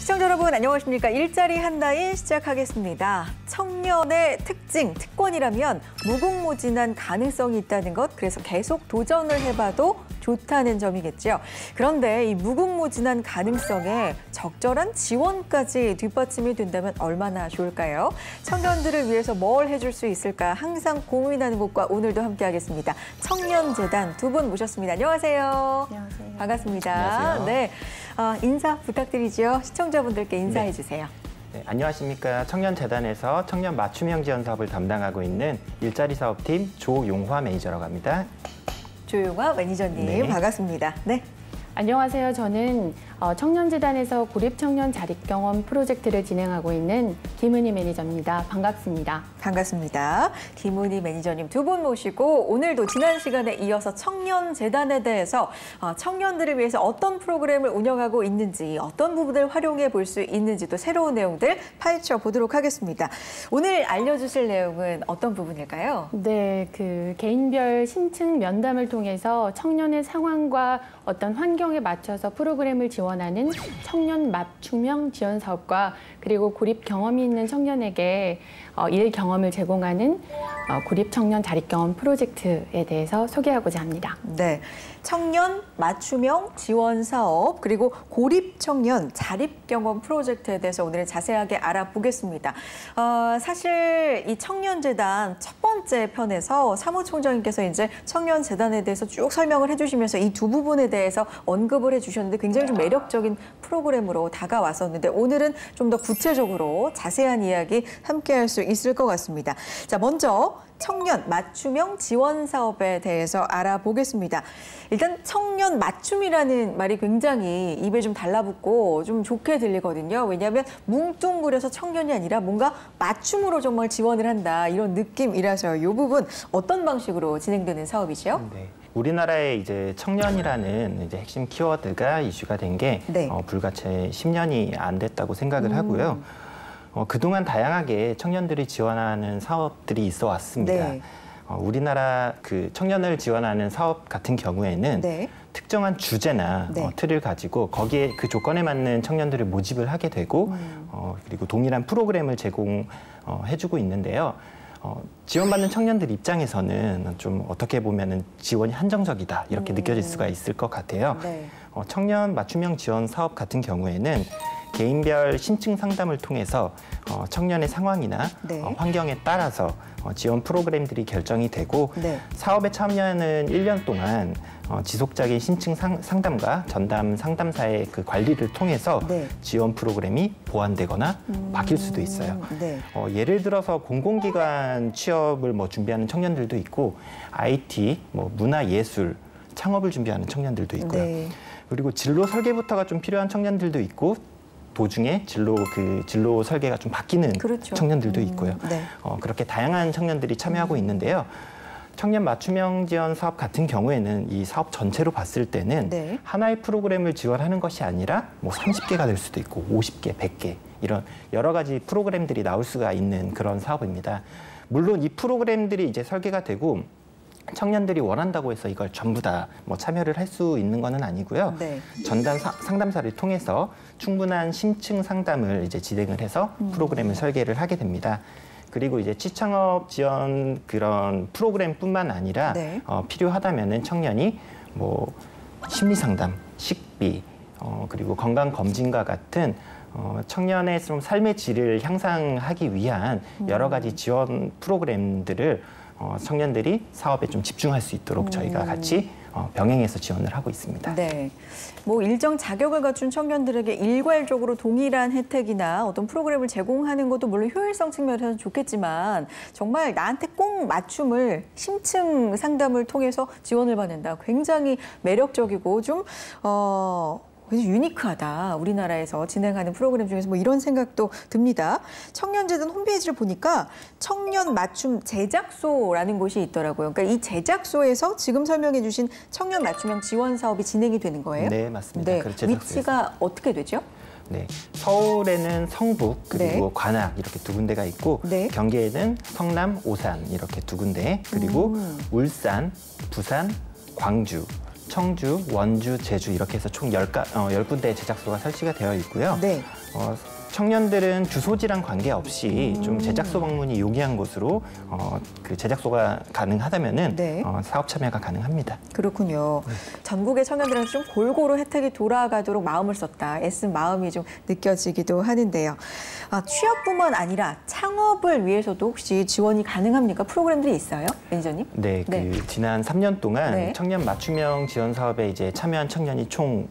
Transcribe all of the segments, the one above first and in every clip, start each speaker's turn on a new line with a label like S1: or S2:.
S1: 시청자 여러분 안녕하십니까. 일자리 한라인 시작하겠습니다. 청년의 특징, 특권이라면 무궁무진한 가능성이 있다는 것, 그래서 계속 도전을 해봐도 좋다는 점이겠죠. 그런데 이 무궁무진한 가능성에 적절한 지원까지 뒷받침이 된다면 얼마나 좋을까요? 청년들을 위해서 뭘 해줄 수 있을까 항상 고민하는 곳과 오늘도 함께하겠습니다. 청년재단 두 분 모셨습니다. 안녕하세요.
S2: 안녕하세요.
S1: 반갑습니다.
S3: 안녕하세요.
S1: 네, 인사 부탁드리죠. 시청자분들께 인사해 주세요.
S3: 네, 안녕하십니까. 청년재단에서 청년 맞춤형 지원 사업을 담당하고 있는 일자리 사업팀 조용화 매니저라고 합니다.
S1: 조용화 매니저님,
S3: 네.
S1: 반갑습니다. 네.
S2: 안녕하세요. 저는 청년재단에서 고립청년 자립경험 프로젝트를 진행하고 있는 김은희 매니저입니다. 반갑습니다.
S1: 반갑습니다. 김은희 매니저님 두 분 모시고 오늘도 지난 시간에 이어서 청년재단에 대해서 청년들을 위해서 어떤 프로그램을 운영하고 있는지, 어떤 부분을 활용해 볼 수 있는지 또 새로운 내용들 파헤쳐 보도록 하겠습니다. 오늘 알려주실 내용은 어떤 부분일까요?
S2: 네, 그 개인별 심층 면담을 통해서 청년의 상황과 어떤 환경에 맞춰서 프로그램을 지원하는 청년 맞춤형 지원 사업과 그리고 고립 경험이 있는 청년에게 일 경험을 제공하는 고립 청년 자립 경험 프로젝트에 대해서 소개하고자 합니다.
S1: 네, 청년 맞춤형 지원 사업 그리고 고립 청년 자립 경험 프로젝트에 대해서 오늘은 자세하게 알아보겠습니다. 사실 이 청년재단 첫 번째 편에서 사무총장님께서 이제 청년재단에 대해서 쭉 설명을 해주시면서 이 두 부분에 대해서 언급을 해주셨는데 굉장히 좀 매력적인 프로그램으로 다가왔었는데 오늘은 좀 더 구체적으로 자세한 이야기 함께할 수 있을 것 같습니다. 자, 먼저 청년 맞춤형 지원 사업에 대해서 알아보겠습니다. 일단 청년 맞춤이라는 말이 굉장히 입에 좀 달라붙고 좀 좋게 들리거든요. 왜냐하면 뭉뚱그려서 청년이 아니라 뭔가 맞춤으로 정말 지원을 한다 이런 느낌이라서요. 이 부분 어떤 방식으로 진행되는 사업이죠?
S3: 네. 우리나라의 이제 청년이라는 이제 핵심 키워드가 이슈가 된 게
S1: 네.
S3: 불과 채 10년이 안 됐다고 생각을 하고요. 그동안 다양하게 청년들이 지원하는 사업들이 있어 왔습니다.
S1: 네.
S3: 우리나라 그 청년을 지원하는 사업 같은 경우에는
S1: 네.
S3: 특정한 주제나
S1: 네.
S3: 틀을 가지고 거기에 그 조건에 맞는 청년들을 모집을 하게 되고 그리고 동일한 프로그램을 제공해주고 있는데요. 지원받는 청년들 입장에서는 좀 어떻게 보면은 지원이 한정적이다 이렇게 느껴질 수가 있을 것 같아요.
S1: 네.
S3: 청년 맞춤형 지원 사업 같은 경우에는 개인별 심층 상담을 통해서 청년의 상황이나
S1: 네.
S3: 환경에 따라서 지원 프로그램들이 결정이 되고
S1: 네.
S3: 사업에 참여하는 1년 동안 지속적인 심층 상담과 전담 상담사의 그 관리를 통해서
S1: 네.
S3: 지원 프로그램이 보완되거나 바뀔 수도 있어요.
S1: 네.
S3: 예를 들어서 공공기관 취업을 준비하는 청년들도 있고 IT, 문화예술, 창업을 준비하는 청년들도 있고요.
S1: 네.
S3: 그리고 진로 설계부터가 좀 필요한 청년들도 있고 도중에 진로 설계가 좀 바뀌는
S1: 그렇죠.
S3: 청년들도 있고요.
S1: 네.
S3: 그렇게 다양한 청년들이 참여하고 있는데요. 청년 맞춤형 지원 사업 같은 경우에는 이 사업 전체로 봤을 때는
S1: 네.
S3: 하나의 프로그램을 지원하는 것이 아니라 30개가 될 수도 있고 50개, 100개 이런 여러 가지 프로그램들이 나올 수가 있는 그런 사업입니다. 물론 이 프로그램들이 이제 설계가 되고 청년들이 원한다고 해서 이걸 전부 다 참여를 할 수 있는 것은 아니고요.
S1: 네.
S3: 전담 상담사를 통해서 충분한 심층 상담을 이제 진행을 해서 프로그램을 설계를 하게 됩니다. 그리고 이제 취창업 지원 그런 프로그램뿐만 아니라
S1: 네.
S3: 필요하다면은 청년이 심리 상담, 식비, 그리고 건강 검진과 같은 청년의 좀 삶의 질을 향상하기 위한 여러 가지 지원 프로그램들을 청년들이 사업에 좀 집중할 수 있도록 저희가 같이 병행해서 지원을 하고 있습니다.
S1: 네. 일정 자격을 갖춘 청년들에게 일괄적으로 동일한 혜택이나 어떤 프로그램을 제공하는 것도 물론 효율성 측면에서는 좋겠지만 정말 나한테 꼭 맞춤을 심층 상담을 통해서 지원을 받는다. 굉장히 매력적이고 좀 유니크하다. 우리나라에서 진행하는 프로그램 중에서 이런 생각도 듭니다. 청년재단 홈페이지를 보니까 청년 맞춤 제작소라는 곳이 있더라고요. 그러니까 이 제작소에서 지금 설명해 주신 청년 맞춤형 지원 사업이 진행이 되는 거예요?
S3: 네, 맞습니다.
S1: 네.
S3: 그 제작소에서.
S1: 위치가 어떻게 되죠?
S3: 네, 서울에는 성북 그리고
S1: 네.
S3: 관악 이렇게 두 군데가 있고
S1: 네.
S3: 경기에는 성남, 오산 이렇게 두 군데 그리고 울산, 부산, 광주, 청주, 원주, 제주 이렇게 해서 총 10군데의 제작소가 설치가 되어 있고요.
S1: 네.
S3: 청년들은 주소지랑 관계없이 좀 제작소 방문이 용이한 곳으로 그 제작소가 가능하다면은
S1: 네.
S3: 사업 참여가 가능합니다.
S1: 그렇군요. 전국의 청년들한테 좀 골고루 혜택이 돌아가도록 마음을 썼다. 애쓴 마음이 좀 느껴지기도 하는데요. 취업뿐만 아니라 창업을 위해서도 혹시 지원이 가능합니까? 프로그램들이 있어요? 매니저님?
S3: 네,
S1: 네.
S3: 그 지난 3년 동안
S1: 네.
S3: 청년 맞춤형 지원 사업에 이제 참여한 청년이 총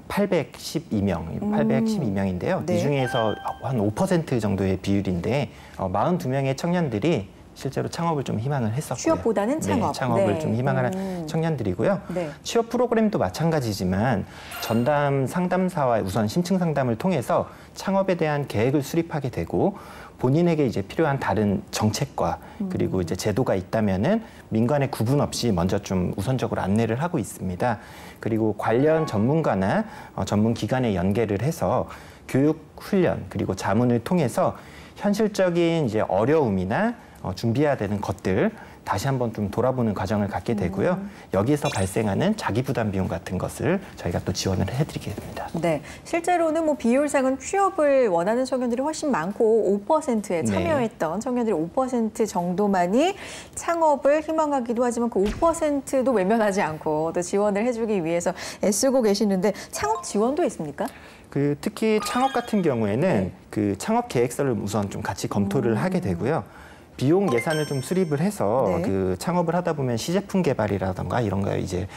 S3: 812명인데요.
S1: 네.
S3: 이 중에서 한 5% 정도의 비율인데 42명의 청년들이 실제로 창업을 좀 희망을 했었고요.
S1: 취업보다는 창업.
S3: 네, 창업을
S1: 네.
S3: 좀 희망하는 청년들이고요.
S1: 네.
S3: 취업 프로그램도 마찬가지지만 전담 상담사와 우선 심층 상담을 통해서 창업에 대한 계획을 수립하게 되고 본인에게 이제 필요한 다른 정책과 그리고 이제 제도가 있다면은 민관의 구분 없이 먼저 좀 우선적으로 안내를 하고 있습니다. 그리고 관련 전문가나 전문 기관에 연계를 해서 교육, 훈련 그리고 자문을 통해서 현실적인 이제 어려움이나 준비해야 되는 것들 다시 한번 좀 돌아보는 과정을 갖게 되고요. 여기에서 발생하는 자기 부담 비용 같은 것을 저희가 또 지원을 해드리게 됩니다.
S1: 네, 실제로는 뭐 비율상은 취업을 원하는 청년들이 훨씬 많고 5%에 참여했던 청년들이 5% 정도만이 창업을 희망하기도 하지만 그 5%도 외면하지 않고 또 지원을 해주기 위해서 애쓰고 계시는데 창업 지원도 있습니까?
S3: 특히 창업 같은 경우에는 그 창업 계획서를 우선 좀 같이 검토를 하게 되고요. 비용 예산을 좀 수립을 해서
S1: 네.
S3: 그 창업을 하다 보면 시제품 개발이라던가 이런 거에 이제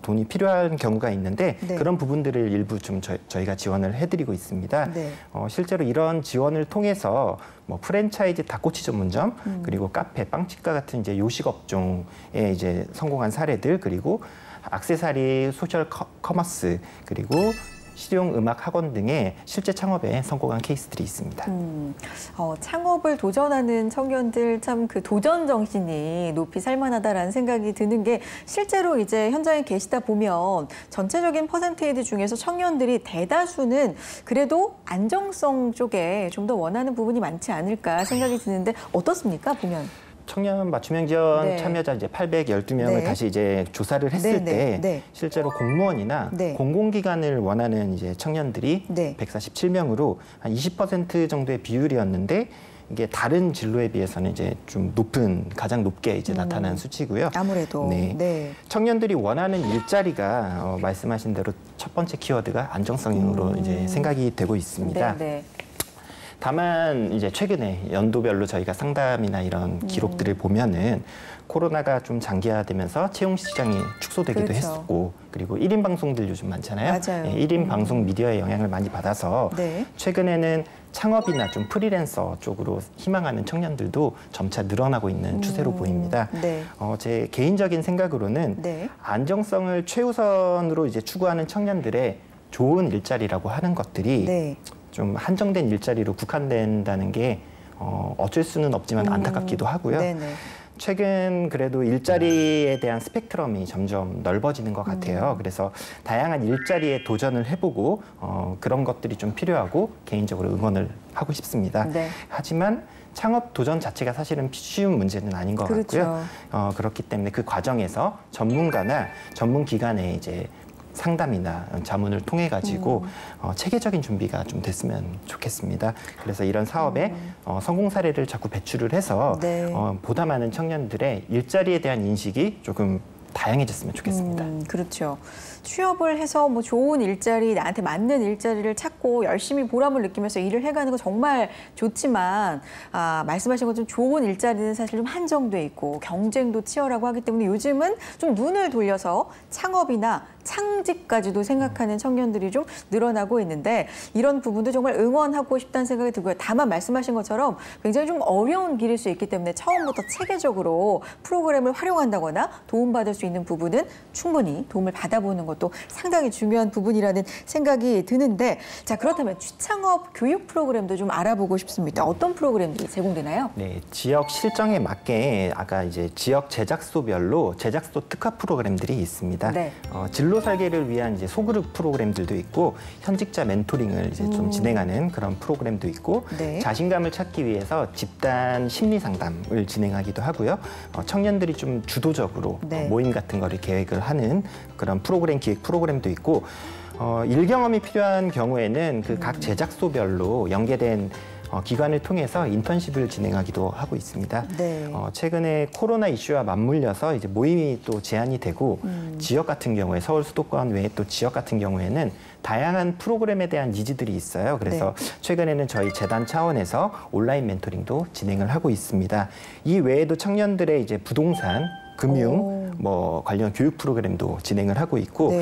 S3: 돈이 필요한 경우가 있는데
S1: 네.
S3: 그런 부분들을 일부 좀 저희가 지원을 해드리고 있습니다.
S1: 네.
S3: 실제로 이런 지원을 통해서 뭐 프랜차이즈 닭꼬치 전문점 그리고 카페, 빵집가 같은 이제 요식 업종에 이제 성공한 사례들 그리고 액세서리, 소셜 커머스 그리고 실용 음악 학원 등의 실제 창업에 성공한 케이스들이 있습니다.
S1: 창업을 도전하는 청년들 참 그 도전 정신이 높이 살만하다라는 생각이 드는 게 실제로 이제 현장에 계시다 보면 전체적인 퍼센테이지 중에서 청년들이 대다수는 그래도 안정성 쪽에 좀 더 원하는 부분이 많지 않을까 생각이 드는데 어떻습니까 보면?
S3: 청년 맞춤형 지원
S1: 네.
S3: 참여자 이제 812명을
S1: 네.
S3: 다시 이제 조사를 했을
S1: 네,
S3: 때
S1: 네.
S3: 실제로 공무원이나
S1: 네.
S3: 공공기관을 원하는 이제 청년들이
S1: 네.
S3: 147명으로 한 20% 정도의 비율이었는데 이게 다른 진로에 비해서는 이제 좀 가장 높게 이제 나타난 수치고요.
S1: 아무래도.
S3: 네.
S1: 네.
S3: 청년들이 원하는 일자리가 말씀하신 대로 첫 번째 키워드가 안정성으로 이제 생각이 되고 있습니다.
S1: 네, 네.
S3: 다만 이제 최근에 연도별로 저희가 상담이나 이런 기록들을 보면은 코로나가 좀 장기화되면서 채용 시장이 축소되기도
S1: 그렇죠.
S3: 했었고 그리고 1인 방송들 요즘 많잖아요.
S1: 맞아요.
S3: 1인 방송 미디어의 영향을 많이 받아서
S1: 네.
S3: 최근에는 창업이나 좀 프리랜서 쪽으로 희망하는 청년들도 점차 늘어나고 있는 추세로 보입니다.
S1: 네.
S3: 제 개인적인 생각으로는
S1: 네.
S3: 안정성을 최우선으로 이제 추구하는 청년들의 좋은 일자리라고 하는 것들이
S1: 네.
S3: 좀 한정된 일자리로 국한된다는 게 어쩔 수는 없지만 안타깝기도 하고요.
S1: 네네.
S3: 최근 그래도 일자리에 대한 스펙트럼이 점점 넓어지는 것 같아요. 그래서 다양한 일자리에 도전을 해보고 그런 것들이 좀 필요하고 개인적으로 응원을 하고 싶습니다.
S1: 네.
S3: 하지만 창업 도전 자체가 사실은 쉬운 문제는 아닌 것
S1: 그렇죠.
S3: 같고요. 그렇기 때문에 그 과정에서 전문가나 전문기관의 이제 상담이나 자문을 통해 가지고 체계적인 준비가 좀 됐으면 좋겠습니다. 그래서 이런 사업에 성공 사례를 자꾸 배출을 해서
S1: 네.
S3: 보다 많은 청년들의 일자리에 대한 인식이 조금 다양해졌으면 좋겠습니다.
S1: 그렇죠. 취업을 해서 뭐 좋은 일자리, 나한테 맞는 일자리를 찾고 열심히 보람을 느끼면서 일을 해가는 거 정말 좋지만 말씀하신 것처럼 좋은 일자리는 사실 좀 한정돼 있고 경쟁도 치열하고 하기 때문에 요즘은 좀 눈을 돌려서 창업이나 창직까지도 생각하는 청년들이 좀 늘어나고 있는데 이런 부분도 정말 응원하고 싶다는 생각이 들고요. 다만 말씀하신 것처럼 굉장히 좀 어려운 길일 수 있기 때문에 처음부터 체계적으로 프로그램을 활용한다거나 도움받을 수 있는 부분은 충분히 도움을 받아보는 것도 상당히 중요한 부분이라는 생각이 드는데 자 그렇다면 취창업 교육 프로그램도 좀 알아보고 싶습니다. 어떤 프로그램들이 제공되나요?
S3: 네, 지역 실정에 맞게 아까 이제 지역 제작소별로 제작소 특화 프로그램들이 있습니다.
S1: 네.
S3: 진로 설계를 위한 이제 소그룹 프로그램들도 있고 현직자 멘토링을 이제 좀 진행하는 그런 프로그램도 있고
S1: 네.
S3: 자신감을 찾기 위해서 집단 심리 상담을 진행하기도 하고요. 청년들이 좀 주도적으로
S1: 네.
S3: 모임 미팅 같은 거를 계획을 하는 그런 프로그램 기획 프로그램도 있고 일 경험이 필요한 경우에는 그 각 제작소별로 연계된 기관을 통해서 인턴십을 진행하기도 하고 있습니다.
S1: 네.
S3: 최근에 코로나 이슈와 맞물려서 이제 모임이 또 제한이 되고 지역 같은 경우에 서울 수도권 외에 또 지역 같은 경우에는 다양한 프로그램에 대한 니즈들이 있어요. 그래서 최근에는 저희 재단 차원에서 온라인 멘토링도 진행을 하고 있습니다. 이 외에도 청년들의 이제 부동산, 금융, 뭐 관련 교육 프로그램도 진행을 하고 있고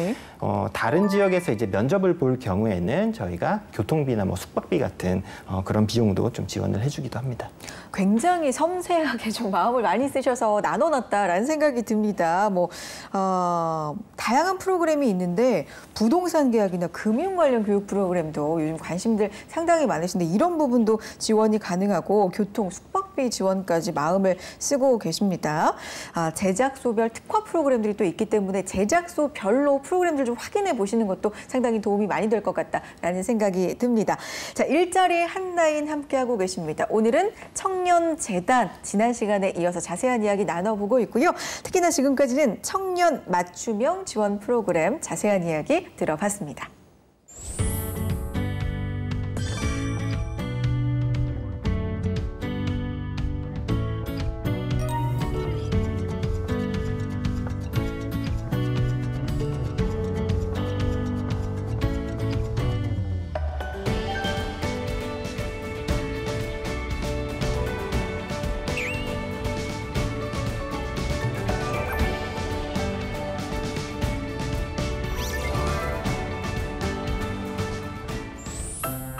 S3: 다른 지역에서 이제 면접을 볼 경우에는 저희가 교통비나 뭐 숙박비 같은 그런 비용도 좀 지원을 해주기도 합니다.
S1: 굉장히 섬세하게 좀 마음을 많이 쓰셔서 나눠놨다라는 생각이 듭니다. 뭐 다양한 프로그램이 있는데 부동산 계약이나 금융 관련 교육 프로그램도 요즘 관심들 상당히 많으신데 이런 부분도 지원이 가능하고 교통, 숙박비 지원까지 마음을 쓰고 계십니다. 제작소별 특화 프로그램들이 또 있기 때문에 제작소별로 프로그램들 좀 확인해 보시는 것도 상당히 도움이 많이 될 것 같다라는 생각이 듭니다. 자, 일자리 한라인 함께하고 계십니다. 오늘은 청년재단 지난 시간에 이어서 자세한 이야기 나눠보고 있고요. 특히나 지금까지는 청년 맞춤형 지원 프로그램 자세한 이야기 들어봤습니다.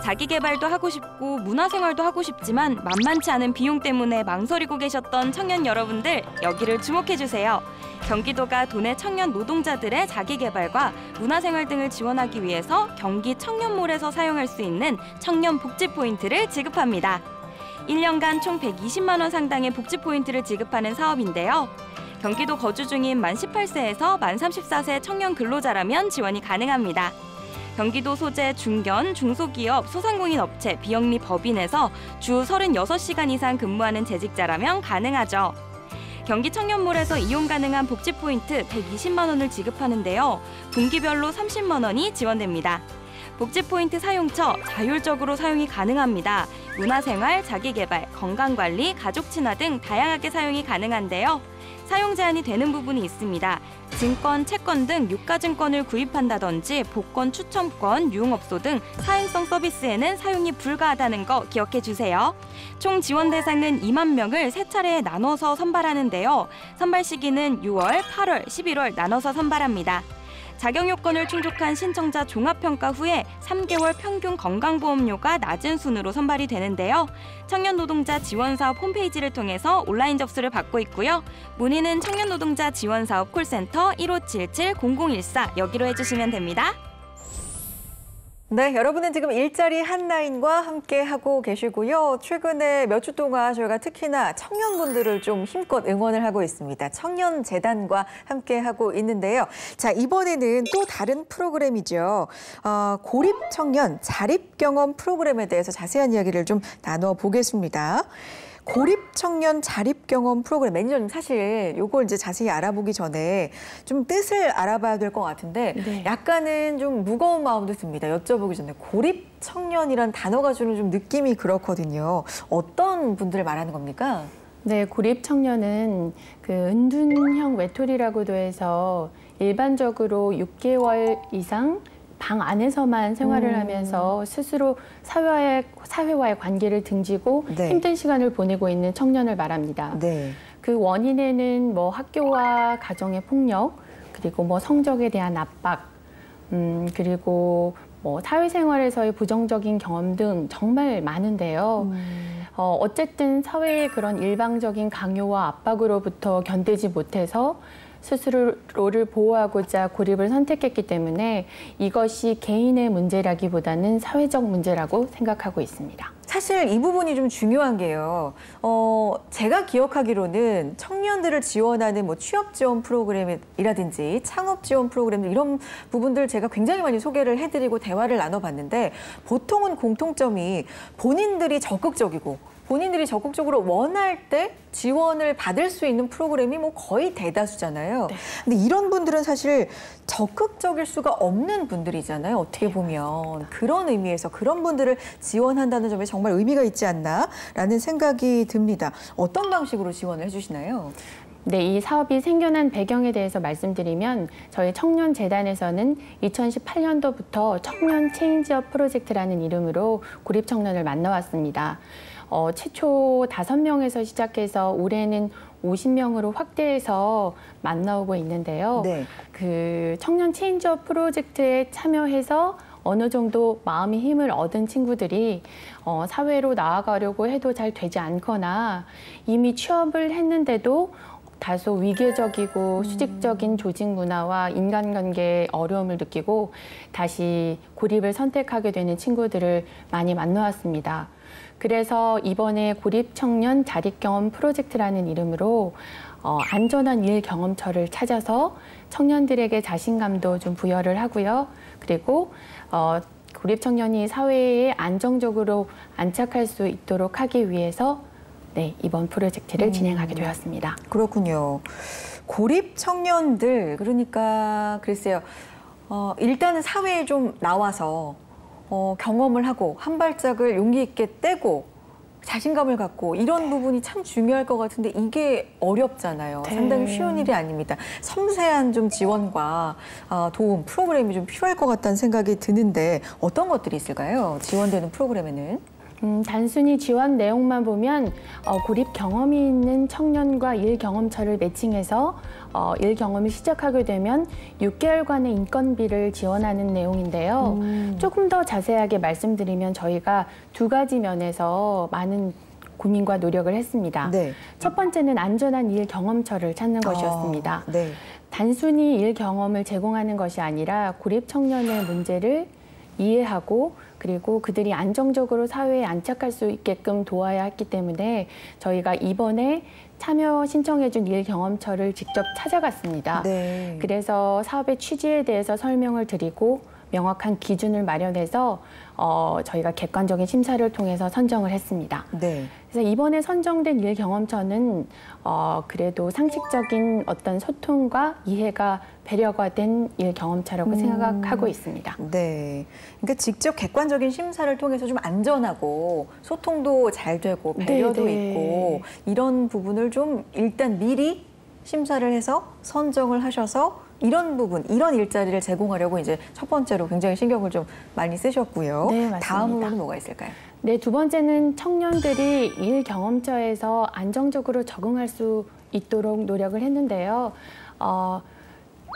S4: 자기개발도 하고 싶고 문화생활도 하고 싶지만 만만치 않은 비용 때문에 망설이고 계셨던 청년 여러분들, 여기를 주목해주세요. 경기도가 도내 청년 노동자들의 자기개발과 문화생활 등을 지원하기 위해서 경기 청년몰에서 사용할 수 있는 청년 복지 포인트를 지급합니다. 1년간 총 120만 원 상당의 복지 포인트를 지급하는 사업인데요. 경기도 거주 중인 만 18세에서 만 34세 청년 근로자라면 지원이 가능합니다. 경기도 소재 중견, 중소기업, 소상공인 업체, 비영리 법인에서 주 36시간 이상 근무하는 재직자라면 가능하죠. 경기 청년몰에서 이용 가능한 복지 포인트 120만 원을 지급하는데요. 분기별로 30만 원이 지원됩니다. 복지 포인트 사용처 자율적으로 사용이 가능합니다. 문화생활, 자기개발, 건강관리, 가족 친화 등 다양하게 사용이 가능한데요. 사용 제한이 되는 부분이 있습니다. 증권, 채권 등 유가증권을 구입한다든지 복권 추첨권, 유흥업소 등 사행성 서비스에는 사용이 불가하다는 거 기억해 주세요. 총 지원 대상은 2만 명을 3차례에 나눠서 선발하는데요. 선발 시기는 6월, 8월, 11월 나눠서 선발합니다. 자격 요건을 충족한 신청자 종합평가 후에 3개월 평균 건강보험료가 낮은 순으로 선발이 되는데요. 청년노동자 지원사업 홈페이지를 통해서 온라인 접수를 받고 있고요. 문의는 청년노동자 지원사업 콜센터 1577-0014 여기로 해주시면 됩니다.
S1: 네, 여러분은 지금 일자리 한라인과 함께 하고 계시고요. 최근에 몇 주 동안 저희가 특히나 청년분들을 좀 힘껏 응원을 하고 있습니다. 청년재단과 함께 하고 있는데요. 자, 이번에는 또 다른 프로그램이죠. 고립청년 자립경험 프로그램에 대해서 자세한 이야기를 좀 나눠보겠습니다. 고립청년 자립경험 프로그램, 매니저님 사실 이걸 이제 자세히 알아보기 전에 좀 뜻을 알아봐야 될 것 같은데 약간은 좀 무거운 마음도 듭니다. 여쭤보기 전에 고립청년이란 단어가 주는 좀 느낌이 그렇거든요. 어떤 분들을 말하는 겁니까?
S2: 네, 고립청년은 그 은둔형 외톨이라고도 해서 일반적으로 6개월 이상 방 안에서만 생활을 하면서 스스로 사회와의 관계를 등지고 힘든 시간을 보내고 있는 청년을 말합니다. 그 원인에는 뭐 학교와 가정의 폭력, 그리고 뭐 성적에 대한 압박, 그리고 뭐 사회생활에서의 부정적인 경험 등 정말 많은데요. 어쨌든 사회의 그런 일방적인 강요와 압박으로부터 견디지 못해서 스스로를 보호하고자 고립을 선택했기 때문에 이것이 개인의 문제라기보다는 사회적 문제라고 생각하고 있습니다.
S1: 사실 이 부분이 좀 중요한 게요. 제가 기억하기로는 청년들을 지원하는 뭐 취업 지원 프로그램이라든지 창업 지원 프로그램 이런 부분들 제가 굉장히 많이 소개를 해드리고 대화를 나눠봤는데 보통은 공통점이 본인들이 적극적이고 본인들이 적극적으로 원할 때 지원을 받을 수 있는 프로그램이 뭐 거의 대다수잖아요.
S2: 네.
S1: 근데 이런 분들은 사실 적극적일 수가 없는 분들이잖아요. 어떻게 보면. 그런 의미에서 그런 분들을 지원한다는 점에 정말 의미가 있지 않나라는 생각이 듭니다. 어떤 방식으로 지원을 해주시나요?
S2: 네, 이 사업이 생겨난 배경에 대해서 말씀드리면 저희 청년재단에서는 2018년도부터 청년 체인지업 프로젝트라는 이름으로 구립 청년을 만나왔습니다. 최초 5명에서 시작해서 올해는 50명으로 확대해서 만나오고 있는데요.
S1: 네.
S2: 그 청년 체인지업 프로젝트에 참여해서 어느 정도 마음의 힘을 얻은 친구들이 사회로 나아가려고 해도 잘 되지 않거나 이미 취업을 했는데도 다소 위계적이고 수직적인 조직 문화와 인간관계에 어려움을 느끼고 다시 고립을 선택하게 되는 친구들을 많이 만나왔습니다. 그래서 이번에 고립 청년 자립 경험 프로젝트라는 이름으로 안전한 일 경험처를 찾아서 청년들에게 자신감도 좀 부여를 하고요. 그리고 고립 청년이 사회에 안정적으로 안착할 수 있도록 하기 위해서 네, 이번 프로젝트를 진행하게 되었습니다.
S1: 그렇군요. 고립 청년들, 그러니까 글쎄요. 일단은 사회에 좀 나와서 경험을 하고 한 발짝을 용기 있게 떼고 자신감을 갖고 이런 부분이 참 중요할 것 같은데 이게 어렵잖아요.
S2: 네.
S1: 상당히 쉬운 일이 아닙니다. 섬세한 좀 지원과 도움, 프로그램이 좀 필요할 것 같다는 생각이 드는데 어떤 것들이 있을까요? 지원되는 프로그램에는?
S2: 단순히 지원 내용만 보면 고립 경험이 있는 청년과 일 경험처를 매칭해서 일 경험을 시작하게 되면 6개월간의 인건비를 지원하는 내용인데요. 조금 더 자세하게 말씀드리면 저희가 2가지 면에서 많은 고민과 노력을 했습니다.
S1: 네.
S2: 첫 번째는 안전한 일 경험처를 찾는 것이었습니다.
S1: 네.
S2: 단순히 일 경험을 제공하는 것이 아니라 고립 청년의 문제를 이해하고 그리고 그들이 안정적으로 사회에 안착할 수 있게끔 도와야 했기 때문에 저희가 이번에 참여 신청해준 일 경험처를 직접 찾아갔습니다.
S1: 네.
S2: 그래서 사업의 취지에 대해서 설명을 드리고 명확한 기준을 마련해서 저희가 객관적인 심사를 통해서 선정을 했습니다.
S1: 네.
S2: 그래서 이번에 선정된 일 경험처는 그래도 상식적인 어떤 소통과 이해가 배려가 된 일 경험처라고 생각하고 있습니다.
S1: 네. 그러니까 직접 객관적인 심사를 통해서 좀 안전하고 소통도 잘 되고 배려도
S2: 네.
S1: 있고 이런 부분을 좀 일단 미리 심사를 해서 선정을 하셔서 이런 부분, 이런 일자리를 제공하려고 이제 첫 번째로 굉장히 신경을 좀 많이 쓰셨고요.
S2: 네, 맞습니다.
S1: 다음으로는 뭐가 있을까요?
S2: 네, 2번째는 청년들이 일 경험처에서 안정적으로 적응할 수 있도록 노력을 했는데요.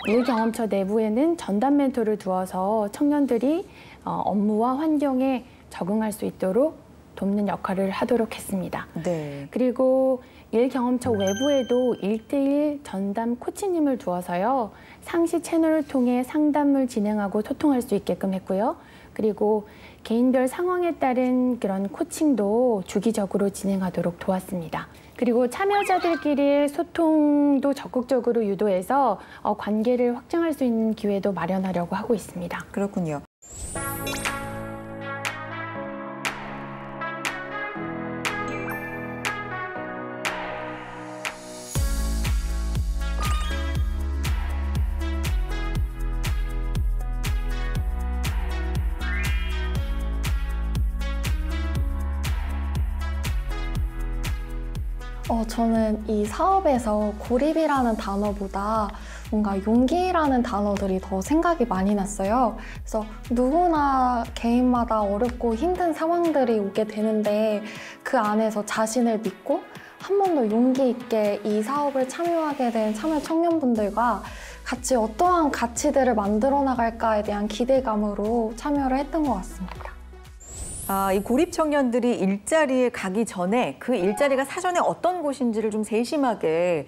S2: 일 경험처 내부에는 전담 멘토를 두어서 청년들이 업무와 환경에 적응할 수 있도록 돕는 역할을 하도록 했습니다.
S1: 네.
S2: 그리고 일 경험처 외부에도 1:1 전담 코치님을 두어서요. 상시 채널을 통해 상담을 진행하고 소통할 수 있게끔 했고요. 그리고 개인별 상황에 따른 그런 코칭도 주기적으로 진행하도록 도왔습니다. 그리고 참여자들끼리의 소통도 적극적으로 유도해서 관계를 확장할 수 있는 기회도 마련하려고 하고 있습니다.
S1: 그렇군요.
S5: 저는 이 사업에서 고립이라는 단어보다 뭔가 용기라는 단어들이 더 생각이 많이 났어요. 그래서 누구나 개인마다 어렵고 힘든 상황들이 오게 되는데 그 안에서 자신을 믿고 한 번 더 용기 있게 이 사업을 참여하게 된 참여 청년분들과 같이 어떠한 가치들을 만들어 나갈까에 대한 기대감으로 참여를 했던 것 같습니다.
S1: 이 고립 청년들이 일자리에 가기 전에 그 일자리가 사전에 어떤 곳인지를 좀 세심하게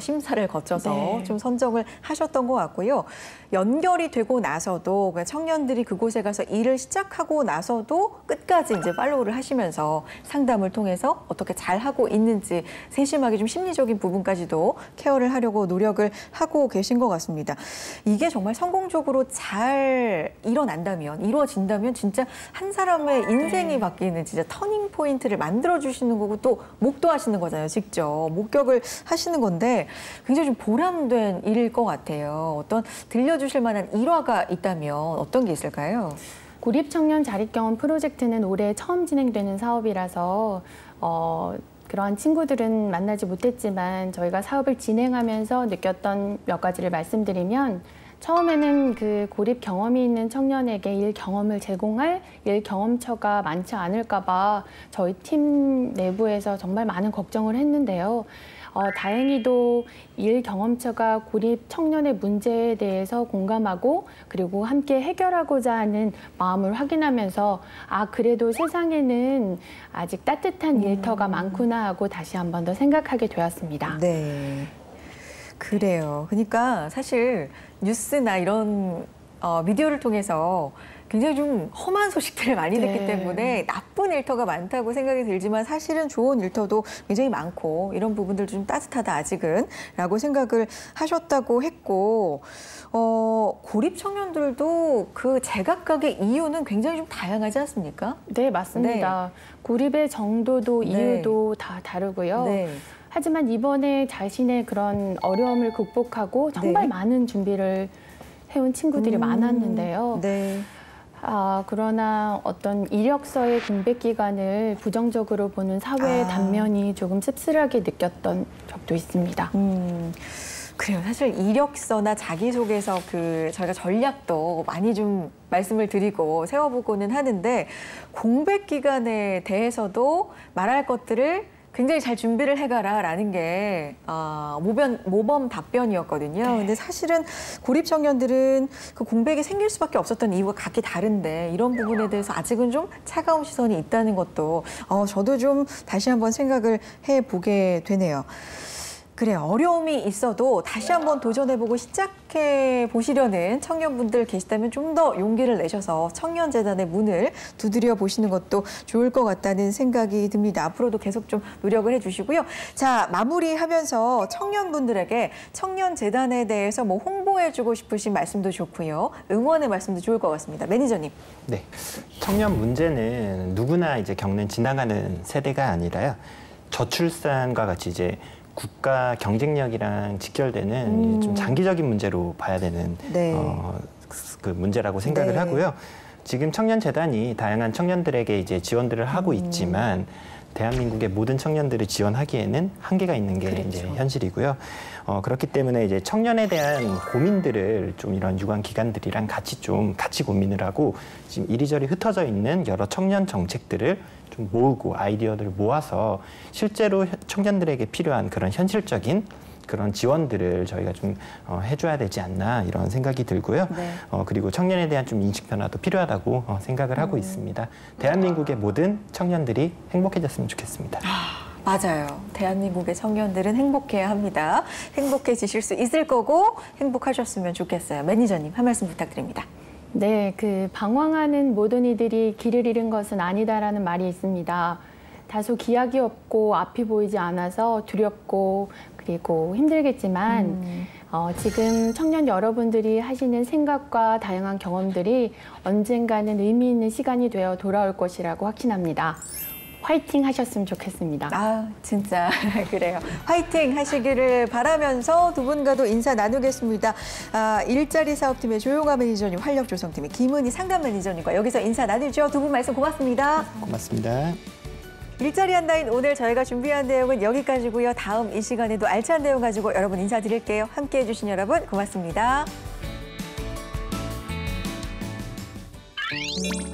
S1: 심사를 거쳐서
S2: 네.
S1: 좀 선정을 하셨던 것 같고요. 연결이 되고 나서도 청년들이 그곳에 가서 일을 시작하고 나서도 끝까지 이제 팔로우를 하시면서 상담을 통해서 어떻게 잘 하고 있는지 세심하게 좀 심리적인 부분까지도 케어를 하려고 노력을 하고 계신 것 같습니다. 이게 정말 성공적으로 잘 이뤄진다면 진짜 한 사람의 하나의 인생이 바뀌는 진짜 터닝 포인트를 만들어 주시는 거고 또 목도하시는 거잖아요. 직접 목격을 하시는 건데 굉장히 좀 보람된 일일 것 같아요. 어떤 들려주실 만한 일화가 있다면 어떤 게 있을까요?
S2: 고립청년 자립경험 프로젝트는 올해 처음 진행되는 사업이라서 그러한 친구들은 만나지 못했지만 저희가 사업을 진행하면서 느꼈던 몇 가지를 말씀드리면 처음에는 그 고립 경험이 있는 청년에게 일 경험을 제공할 일 경험처가 많지 않을까 봐 저희 팀 내부에서 정말 많은 걱정을 했는데요. 다행히도 일 경험처가 고립 청년의 문제에 대해서 공감하고 그리고 함께 해결하고자 하는 마음을 확인하면서 그래도 세상에는 아직 따뜻한 일터가 많구나 하고 다시 한 번 더 생각하게 되었습니다.
S1: 네. 그래요. 그러니까 사실 뉴스나 이런 미디어를 통해서 굉장히 좀 험한 소식들을 많이 듣기 때문에 나쁜 일터가 많다고 생각이 들지만 사실은 좋은 일터도 굉장히 많고 이런 부분들도 좀 따뜻하다 아직은 라고 생각을 하셨다고 했고 고립 청년들도 그 제각각의 이유는 굉장히 좀 다양하지 않습니까?
S2: 네, 맞습니다. 고립의 정도도 이유도 다 다르고요.
S1: 네.
S2: 하지만 이번에 자신의 그런 어려움을 극복하고 정말 많은 준비를 해온 친구들이 많았는데요.
S1: 네.
S2: 그러나 어떤 이력서의 공백 기간을 부정적으로 보는 사회의 단면이 조금 씁쓸하게 느꼈던 적도 있습니다.
S1: 그래요. 사실 이력서나 자기소개서 저희가 전략도 많이 좀 말씀을 드리고 세워보고는 하는데 공백 기간에 대해서도 말할 것들을 굉장히 잘 준비를 해가라라는 게 모범 답변이었거든요. 근데 사실은 고립 청년들은 그 공백이 생길 수밖에 없었던 이유가 각기 다른데 이런 부분에 대해서 아직은 좀 차가운 시선이 있다는 것도 저도 좀 다시 한번 생각을 해보게 되네요. 그래요. 어려움이 있어도 다시 한번 도전해보고 시작해 보시려는 청년분들 계시다면 좀 더 용기를 내셔서 청년재단의 문을 두드려 보시는 것도 좋을 것 같다는 생각이 듭니다. 앞으로도 계속 좀 노력을 해주시고요. 자, 마무리하면서 청년분들에게 청년재단에 대해서 뭐 홍보해주고 싶으신 말씀도 좋고요. 응원의 말씀도 좋을 것 같습니다. 매니저님.
S3: 네, 청년 문제는 누구나 이제 겪는 지나가는 세대가 아니라요. 저출산과 같이 이제 국가 경쟁력이랑 직결되는 좀 장기적인 문제로 봐야 되는 그 문제라고 생각을 하고요. 지금 청년재단이 다양한 청년들에게 이제 지원들을 하고 있지만 대한민국의 모든 청년들을 지원하기에는 한계가 있는 게 이제 현실이고요. 그렇기 때문에 이제 청년에 대한 고민들을 좀 이런 유관 기관들이랑 같이 고민을 하고 지금 이리저리 흩어져 있는 여러 청년 정책들을 좀 모으고 아이디어들을 모아서 실제로 청년들에게 필요한 그런 현실적인 그런 지원들을 저희가 좀 해줘야 되지 않나 이런 생각이 들고요. 그리고 청년에 대한 좀 인식 변화도 필요하다고 생각을 하고 있습니다. 대한민국의 모든 청년들이 행복해졌으면 좋겠습니다.
S1: 맞아요. 대한민국의 청년들은 행복해야 합니다. 행복해지실 수 있을 거고 행복하셨으면 좋겠어요. 매니저님 한 말씀 부탁드립니다.
S2: 네, 방황하는 모든 이들이 길을 잃은 것은 아니다라는 말이 있습니다. 다소 기약이 없고 앞이 보이지 않아서 두렵고 그리고 힘들겠지만 지금 청년 여러분들이 하시는 생각과 다양한 경험들이 언젠가는 의미 있는 시간이 되어 돌아올 것이라고 확신합니다. 화이팅 하셨으면 좋겠습니다.
S1: 진짜 그래요. 화이팅 하시기를 바라면서 두 분과도 인사 나누겠습니다. 일자리 사업팀의 조용화 매니저님, 활력조성팀의 김은희 상담 매니저님과 여기서 인사 나누죠. 두 분 말씀 고맙습니다.
S3: 고맙습니다.
S1: 일자리 한라인 오늘 저희가 준비한 내용은 여기까지고요. 다음 이 시간에도 알찬 내용 가지고 여러분 인사드릴게요. 함께해 주신 여러분 고맙습니다.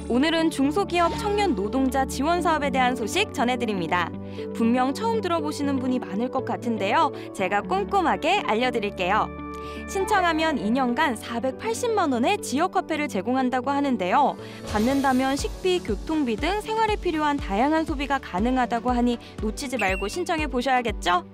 S4: 오늘은 중소기업 청년 노동자 지원 사업에 대한 소식 전해드립니다. 분명 처음 들어보시는 분이 많을 것 같은데요. 제가 꼼꼼하게 알려드릴게요. 신청하면 2년간 480만 원의 지역 화폐를 제공한다고 하는데요. 받는다면 식비, 교통비 등 생활에 필요한 다양한 소비가 가능하다고 하니 놓치지 말고 신청해 보셔야겠죠?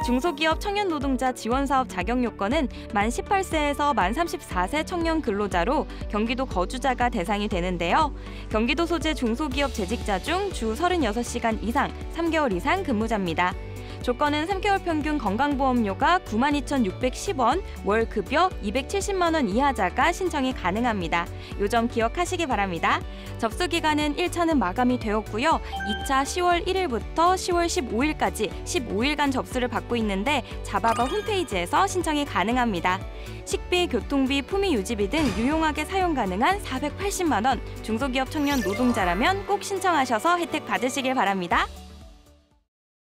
S4: 중소기업 청년 노동자 지원 사업 자격 요건은 만 18세에서 만 34세 청년 근로자로 경기도 거주자가 대상이 되는데요. 경기도 소재 중소기업 재직자 중 주 36시간 이상, 3개월 이상 근무자입니다. 조건은 3개월 평균 건강보험료가 92,610원, 월 급여 270만 원 이하자가 신청이 가능합니다. 요 점 기억하시기 바랍니다. 접수 기간은 1차는 마감이 되었고요. 2차 10월 1일부터 10월 15일까지 15일간 접수를 받고 있는데 자바바 홈페이지에서 신청이 가능합니다. 식비, 교통비, 품위 유지비 등 유용하게 사용 가능한 480만 원, 중소기업 청년 노동자라면 꼭 신청하셔서 혜택 받으시길 바랍니다.